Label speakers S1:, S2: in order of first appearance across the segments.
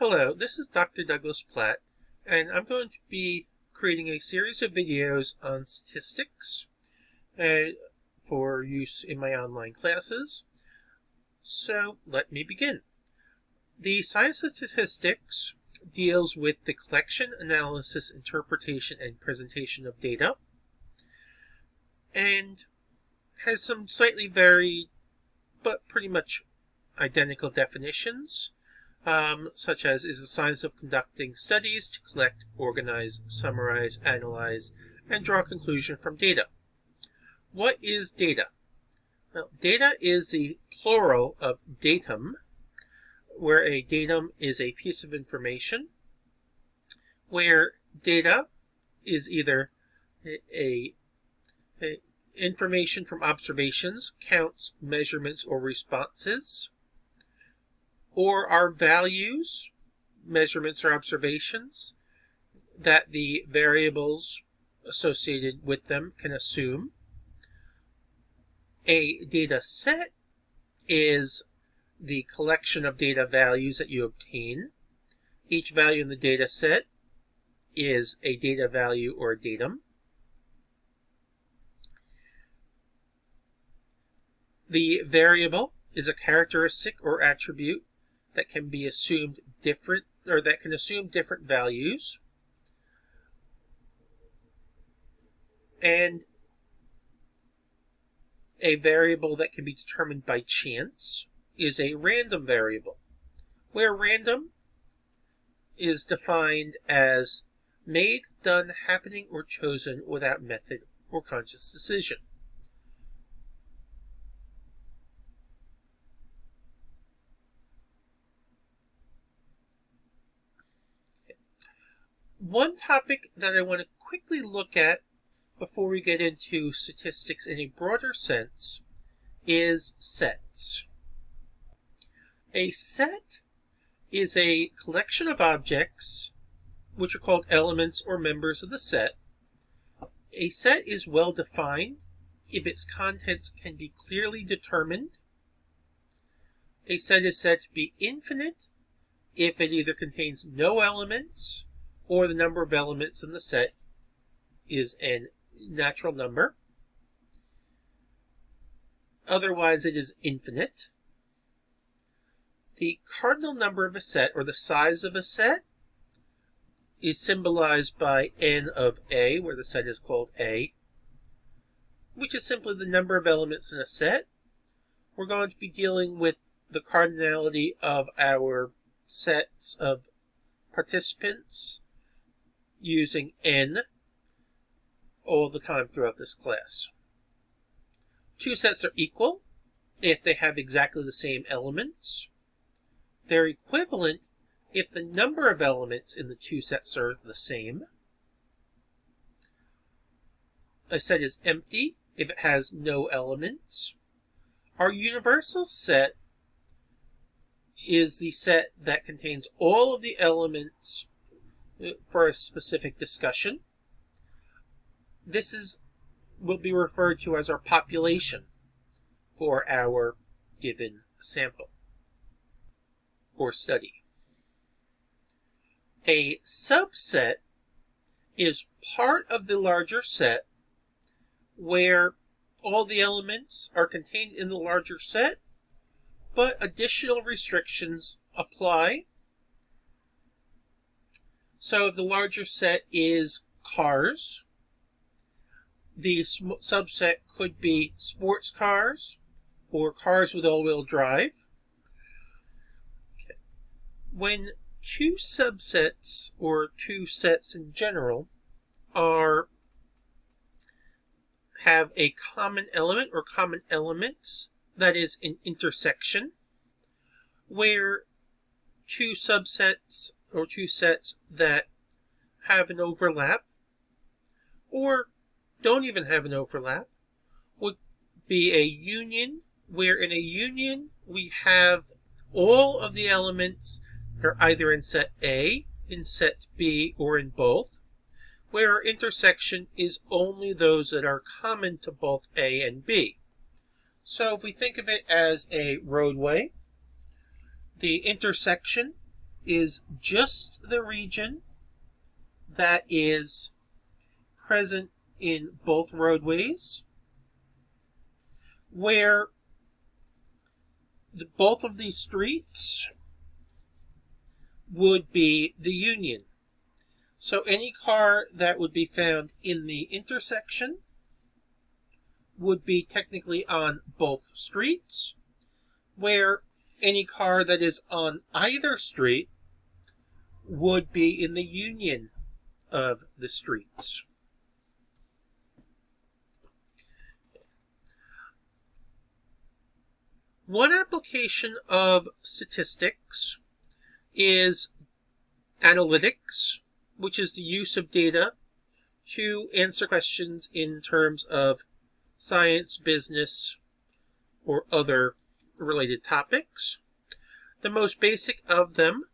S1: Hello, this is Dr. Douglas Platt, and I'm going to be creating a series of videos on statistics for use in my online classes. So let me begin. The science of statistics deals with the collection, analysis, interpretation, and presentation of data, and has some slightly varied but pretty much identical definitions. Such as is the science of conducting studies to collect, organize, summarize, analyze, and draw a conclusion from data. What is data? Well, data is the plural of datum, where a datum is a piece of information, where data is either a information from observations, counts, measurements, or responses, or are values, measurements, or observations that the variables associated with them can assume. A data set is the collection of data values that you obtain. Each value in the data set is a data value or a datum. The variable is a characteristic or attribute that can be assumed different, or that can assume different values. And a variable that can be determined by chance is a random variable, where random is defined as made, done, happening, or chosen without method or conscious decision. One topic that I want to quickly look at before we get into statistics in a broader sense is sets. A set is a collection of objects which are called elements or members of the set. A set is well defined if its contents can be clearly determined. A set is said to be infinite if it either contains no elements or the number of elements in the set is a natural number. Otherwise, it is infinite. The cardinal number of a set, or the size of a set, is symbolized by n of A, where the set is called A, which is simply the number of elements in a set. We're going to be dealing with the cardinality of our sets of participants using n all the time throughout this class. Two sets are equal if they have exactly the same elements. They're equivalent if the number of elements in the two sets are the same. A set is empty if it has no elements. Our universal set is the set that contains all of the elements for a specific discussion. This will be referred to as our population for our given sample or study. A subset is part of the larger set where all the elements are contained in the larger set, but additional restrictions apply. So if the larger set is cars, the subset could be sports cars or cars with all-wheel drive. Okay. When two subsets or two sets in general have a common element or common elements, that is an intersection, where two subsets or two sets that have an overlap or don't even have an overlap would be a union, where in a union we have all of the elements that are either in set A, in set B, or in both, where our intersection is only those that are common to both A and B. So if we think of it as a roadway, the intersection is just the region that is present in both roadways, where both of these streets would be the union. So any car that would be found in the intersection would be technically on both streets, where any car that is on either street would be in the union of the streets. One application of statistics is analytics, which is the use of data to answer questions in terms of science, business, or other related topics. The most basic of them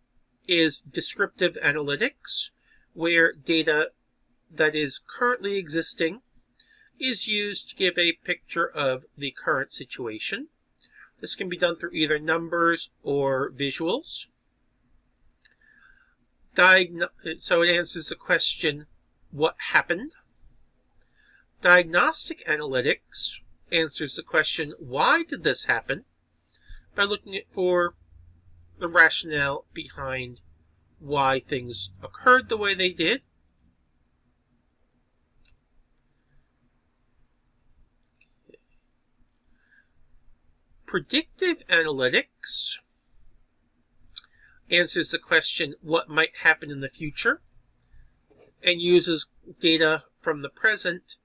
S1: is descriptive analytics, where data that is currently existing is used to give a picture of the current situation. This can be done through either numbers or visuals. So it answers the question, what happened? Diagnostic analytics answers the question, why did this happen? By looking for the rationale behind why things occurred the way they did. Predictive analytics answers the question, what might happen in the future, and uses data from the present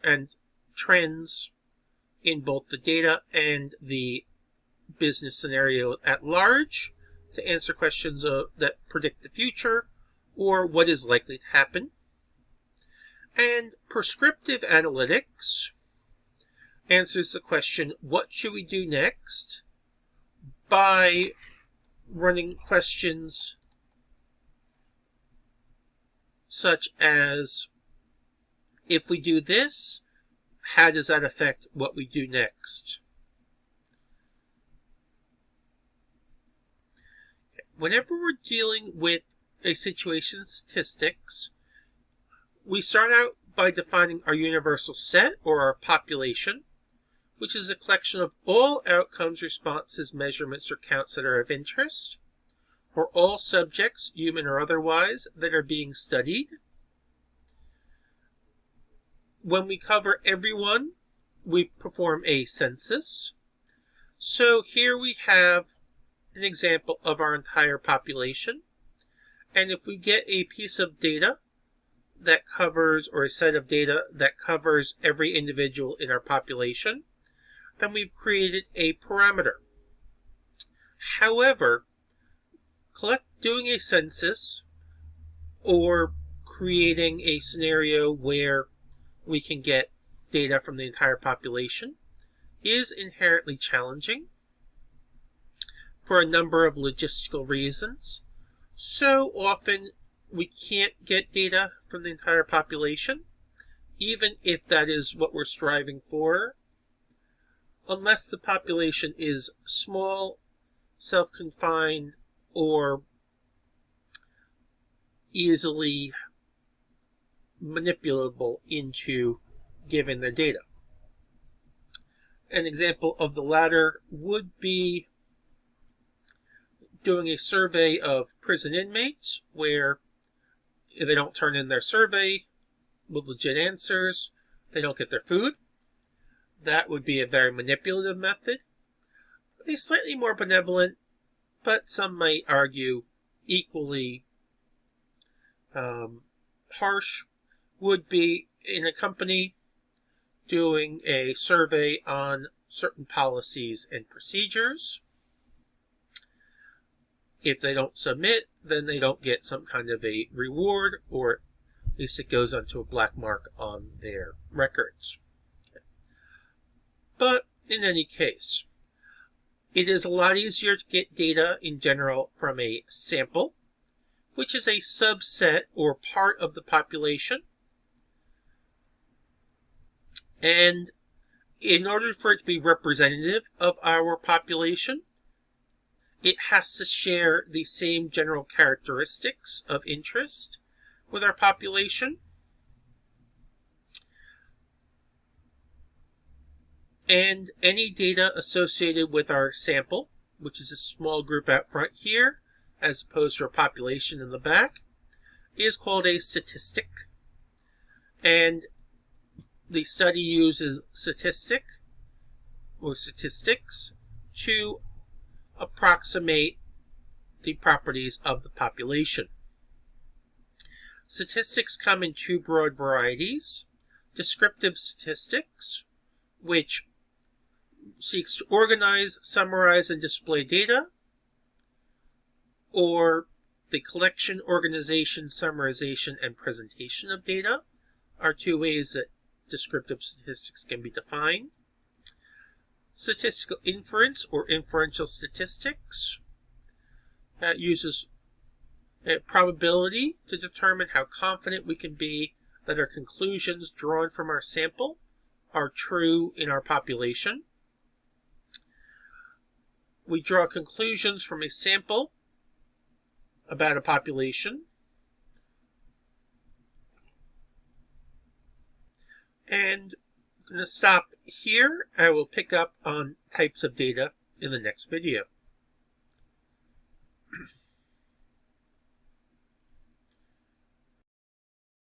S1: and trends in both the data and the business scenario at large to answer questions that predict the future or what is likely to happen. And prescriptive analytics answers the question, what should we do next, by running questions such as, if we do this, how does that affect what we do next? Whenever we're dealing with a situation in statistics, we start out by defining our universal set, or our population, which is a collection of all outcomes, responses, measurements, or counts that are of interest, for all subjects, human or otherwise, that are being studied. When we cover everyone, we perform a census. So here we have an example of our entire population. And if we get a piece of data that covers, or a set of data that covers every individual in our population, then we've created a parameter. However, doing a census or creating a scenario where we can get data from the entire population is inherently challenging for a number of logistical reasons. So often we can't get data from the entire population, even if that is what we're striving for, unless the population is small, self-confined, or easily manipulable into giving the data. An example of the latter would be doing a survey of prison inmates, where if they don't turn in their survey with legit answers, they don't get their food. That would be a very manipulative method. A slightly more benevolent, but some might argue equally harsh, would be in a company doing a survey on certain policies and procedures. If they don't submit, then they don't get some kind of a reward, or at least it goes onto a black mark on their records. But in any case, it is a lot easier to get data in general from a sample, which is a subset or part of the population. And in order for it to be representative of our population, it has to share the same general characteristics of interest with our population. And any data associated with our sample, which is a small group out front here, as opposed to a population in the back, is called a statistic. And the study uses statistics to approximate the properties of the population. Statistics come in two broad varieties: descriptive statistics, which seeks to organize, summarize, and display data, or the collection, organization, summarization, and presentation of data are two ways that descriptive statistics can be defined. Statistical inference or inferential statistics uses probability to determine how confident we can be that our conclusions drawn from our sample are true in our population. We draw conclusions from a sample about a population, and I'm going to stop here. I will pick up on types of data in the next video.